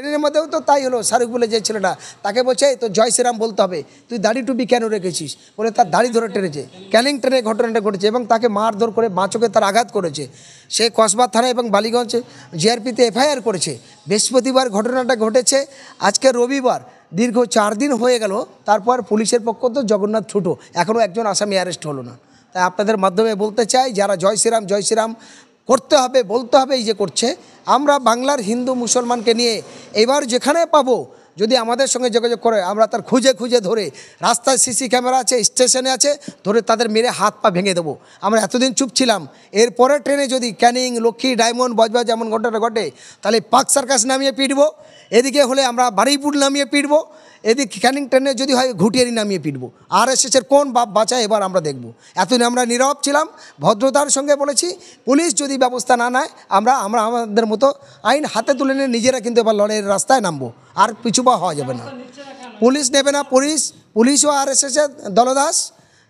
ট্রেনের মধ্যেও তো তাই হলো। শাহরুখ বলে যে ছেলেটা, তাকে বলছে তো জয় শ্রীরাম বলতে হবে, তুই দাড়ি টুপি কেন রেখেছিস বলে তার দাড়ি ধরে টেনেছে। ক্যানিং ট্রেনে ঘটনাটা ঘটেছে এবং তাকে মারধর করে বাঁচকে তার আঘাত করেছে। সে কসবা থানা এবং বালিগঞ্জ জিআরপিতে এফআইআর করেছে। বৃহস্পতিবার ঘটনাটা ঘটেছে, আজকে রবিবার, দীর্ঘ 4 দিন হয়ে গেল। তারপর পুলিশের পক্ষ তো জগন্নাথ ছুটো, এখনও একজন আসামি অ্যারেস্ট হলো না। তাই আপনাদের মাধ্যমে বলতে চাই, যারা জয় শ্রীরাম করতে হবে, বলতে হবে, এই যে করছে, আমরা বাংলার হিন্দু মুসলমানকে নিয়ে এবার যেখানে পাবো, যদি আমাদের সঙ্গে যোগাযোগ করে, আমরা তার খুঁজে খুঁজে ধরে, রাস্তায় সিসি ক্যামেরা আছে, স্টেশনে আছে, ধরে তাদের মেরে হাত পা ভেঙে দেবো। আমরা এতদিন চুপ ছিলাম, এরপরে ট্রেনে যদি ক্যানিং, লক্ষ্মী, ডায়মন্ড, বজবাজ যেমন ঘটনা ঘটে, তাহলে পার্ক সার্কাস নামিয়ে পিটবো। এদিকে হলে আমরা বারুইপুর নামিয়ে পিটবো। এদিকে ক্যানিং ট্রেনে যদি হয় ঘুটিয়ারি নামিয়ে পিটবো। RSSের কোন বাপ বাঁচায় এবার আমরা দেখব। এতদিন আমরা নীরব ছিলাম, ভদ্রতার সঙ্গে বলেছি। পুলিশ যদি ব্যবস্থা না নেয়, আমরা আমাদের মতো আইন হাতে তুলে নিয়ে নিজেরা কিন্তু এবার লড়াইয়ের রাস্তায় নামবো, আর পিছু পা হওয়া যাবে না। পুলিশ নেবে না, পুলিশও RSSের দলদাস।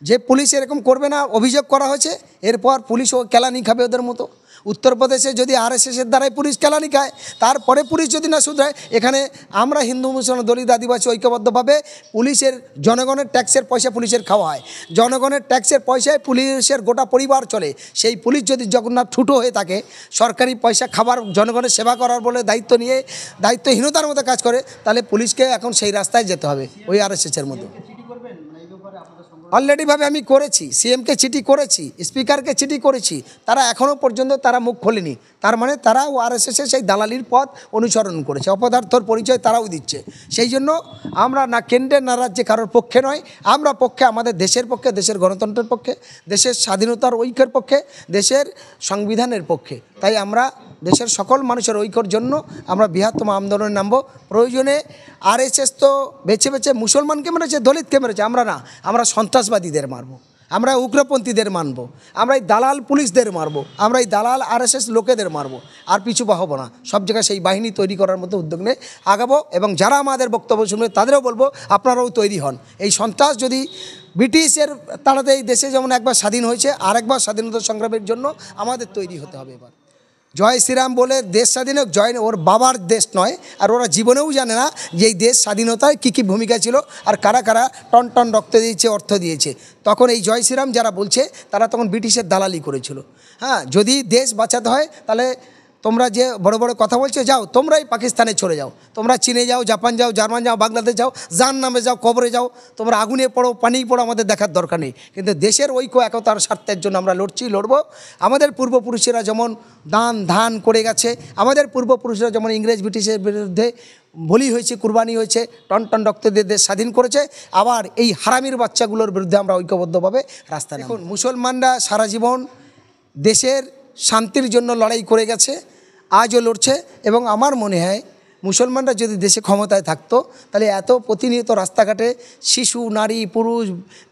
যে পুলিশ এরকম করবে না, অভিযোগ করা হয়েছে, এরপর পুলিশও কেলানি খাবে ওদের মতো। উত্তরপ্রদেশে যদি RSSের দ্বারাই পুলিশ কেলানি খায়, তারপরে পুলিশ যদি না শুধরায়, এখানে আমরা হিন্দু মুসলমান দলিত আদিবাসী ঐক্যবদ্ধভাবে পুলিশের জনগণের ট্যাক্সের পয়সা পুলিশের খাওয়া হয়, জনগণের ট্যাক্সের পয়সায় পুলিশের গোটা পরিবার চলে। সেই পুলিশ যদি জগন্নাথ ছুটো হয়ে থাকে, সরকারি পয়সা খাবার, জনগণের সেবা করার বলে দায়িত্ব নিয়ে দায়িত্বহীনতার মতো কাজ করে, তাহলে পুলিশকে এখন সেই রাস্তায় যেতে হবে, ওই RSSের মতো। অলরেডিভাবে আমি করেছি, CMকে চিঠি করেছি, স্পিকারকে চিঠি করেছি, তারা এখনও পর্যন্ত তারা মুখ খোলেনি। তার মানে তারাও RSSের সেই দালালির পথ অনুসরণ করেছে, অপদার্থর পরিচয় তারাও দিচ্ছে। সেই জন্য আমরা না কেন্দ্রের না রাজ্যে কারোর পক্ষে নয়, আমরা পক্ষে আমাদের দেশের পক্ষে, দেশের গণতন্ত্রের পক্ষে, দেশের স্বাধীনতার ঐক্যের পক্ষে, দেশের সংবিধানের পক্ষে। তাই আমরা দেশের সকল মানুষের ঐক্যর জন্য আমরা বৃহত্তম আন্দোলনে নামব। প্রয়োজনে RSS তো বেছে বেছে মুসলমানকে মেরেছে, দলিতকে মেরেছে, আমরা না, আমরা সন্ত্রাসবাদীদের মারব, আমরা উগ্রপন্থীদের মানব, আমরা এই দালাল পুলিশদের মারব, আমরা এই দালাল RSS লোকেদের মারব, আর পিছু পা হব না। সব জায়গায় সেই বাহিনী তৈরি করার মতো উদ্যোগ নিয়ে আগাবো। এবং যারা আমাদের বক্তব্য শুনবে তাদেরও বলবো, আপনারাও তৈরি হন। এই সন্ত্রাস যদি ব্রিটিশের তাড়াতে এই দেশে যেমন একবার স্বাধীন হয়েছে, আরেকবার স্বাধীনতা সংগ্রামের জন্য আমাদের তৈরি হতে হবে। এবার জয় শ্রীরাম বলে দেশ স্বাধীন হোক, জয় ওর বাবার দেশ নয়, আর ওরা জীবনেও জানে না যে এই দেশ স্বাধীনতায় কী কী ভূমিকা ছিল, আর কারা কারা টন টন রক্ত দিয়েছে, অর্থ দিয়েছে। তখন এই জয় শ্রীরাম যারা বলছে, তারা তখন ব্রিটিশের দালালি করেছিল। হ্যাঁ, যদি দেশ বাঁচাতে হয়, তাহলে তোমরা যে বড় বড় কথা বলছো, যাও তোমরাই পাকিস্তানে চলে যাও, তোমরা চীনে যাও, জাপান যাও, জার্মান যাও, বাংলাদেশ যাও, জান নামে যাও, কবরে যাও, তোমরা আগুনে পড়ো, পানিই পড়ো, আমাদের দেখার দরকার নেই। কিন্তু দেশের ঐক্য একতার স্বার্থের জন্য আমরা লড়বো। আমাদের পূর্বপুরুষেরা যেমন ধান করে গেছে, আমাদের পূর্বপুরুষেরা যেমন ইংরেজ ব্রিটিশের বিরুদ্ধে বলি হয়েছে, কুরবানি হয়েছে, টন টন রক্ত দিয়ে দেশ স্বাধীন করেছে, আবার এই হারামির বাচ্চাগুলোর বিরুদ্ধে আমরা ঐক্যবদ্ধভাবে রাস্তায় নামব। এখন মুসলমানরা সারা জীবন দেশের শান্তির জন্য লড়াই করে গেছে, আজও লড়ছে। এবং আমার মনে হয় মুসলমানরা যদি দেশে ক্ষমতায় থাকতো, তাহলে এত প্রতিনিয়ত রাস্তাঘাটে শিশু, নারী, পুরুষ,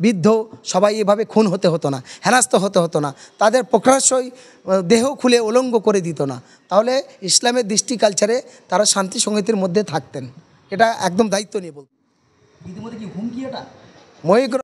বৃদ্ধ সবাই এভাবে খুন হতো না, হেনস্থ হতো না, তাদের প্রকাশ্যই দেহ খুলে উলঙ্গ করে দিত না। তাহলে ইসলামের দৃষ্টি কালচারে তারা শান্তি সংহতির মধ্যে থাকতেন। এটা একদম দায়িত্ব নিয়ে বলতো। ইতিমধ্যে কি হুমকি এটা